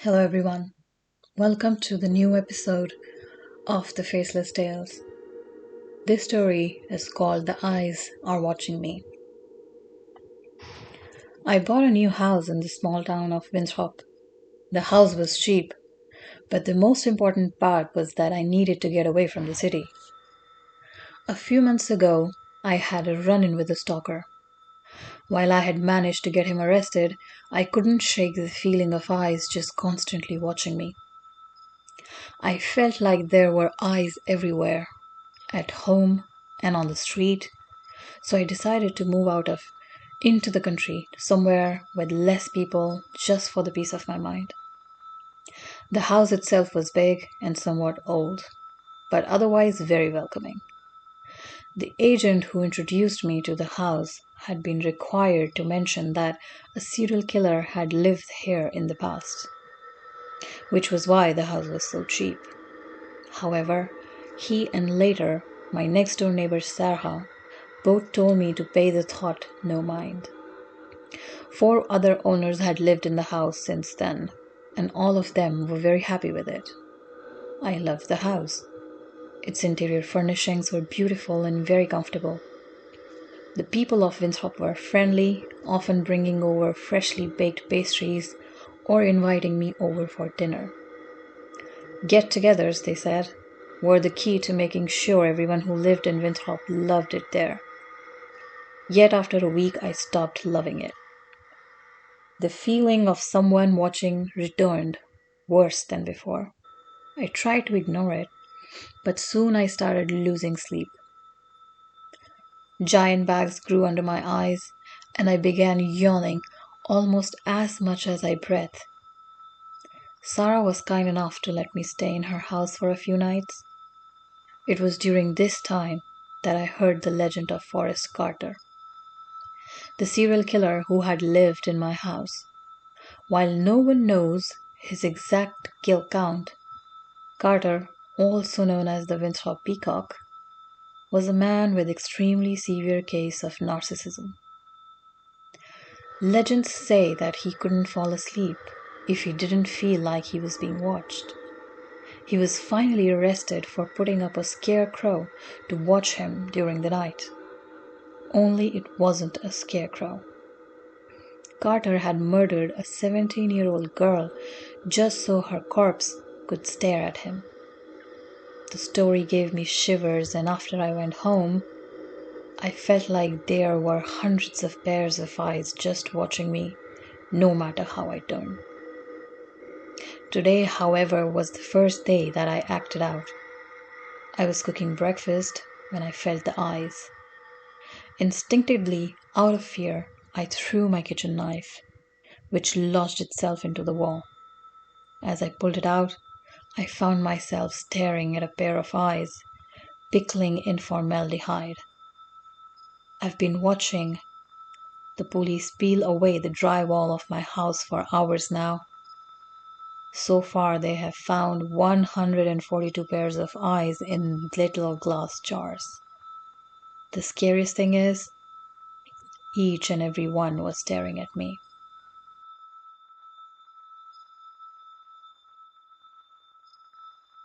Hello, everyone. Welcome to the new episode of The Faceless Tales. This story is called The Eyes Are Watching Me. I bought a new house in the small town of Winthrop. The house was cheap, but the most important part was that I needed to get away from the city. A few months ago, I had a run in with a stalker. While I had managed to get him arrested, I couldn't shake the feeling of eyes just constantly watching me. I felt like there were eyes everywhere, at home and on the street, so I decided to move into the country, somewhere with less people, just for the peace of my mind. The house itself was big and somewhat old, but otherwise very welcoming. The agent who introduced me to the house had been required to mention that a serial killer had lived here in the past, which was why the house was so cheap. However, he and later my next door neighbor Sarah both told me to pay the thought no mind. 4 other owners had lived in the house since then, and all of them were very happy with it. I loved the house. Its interior furnishings were beautiful and very comfortable. The people of Winthrop were friendly, often bringing over freshly baked pastries or inviting me over for dinner. Get-togethers, they said, were the key to making sure everyone who lived in Winthrop loved it there. Yet after a week, I stopped loving it. The feeling of someone watching returned, worse than before. I tried to ignore it, but soon I started losing sleep. Giant bags grew under my eyes, and I began yawning almost as much as I breathed. Sarah was kind enough to let me stay in her house for a few nights. It was during this time that I heard the legend of Forrest Carter, the serial killer who had lived in my house. While no one knows his exact kill count, Carter, also known as the Winthrop Peacock, was a man with extremely severe case of narcissism. Legends say that he couldn't fall asleep if he didn't feel like he was being watched. He was finally arrested for putting up a scarecrow to watch him during the night. Only it wasn't a scarecrow. Carter had murdered a 17-year-old girl just so her corpse could stare at him. The story gave me shivers, and after I went home, I felt like there were hundreds of pairs of eyes just watching me, no matter how I turned. Today, however, was the first day that I acted out. I was cooking breakfast when I felt the eyes. Instinctively, out of fear, I threw my kitchen knife, which lodged itself into the wall. As I pulled it out, I found myself staring at a pair of eyes, pickling in formaldehyde. I've been watching the police peel away the drywall of my house for hours now. So far, they have found 142 pairs of eyes in little glass jars. The scariest thing is, each and every one was staring at me.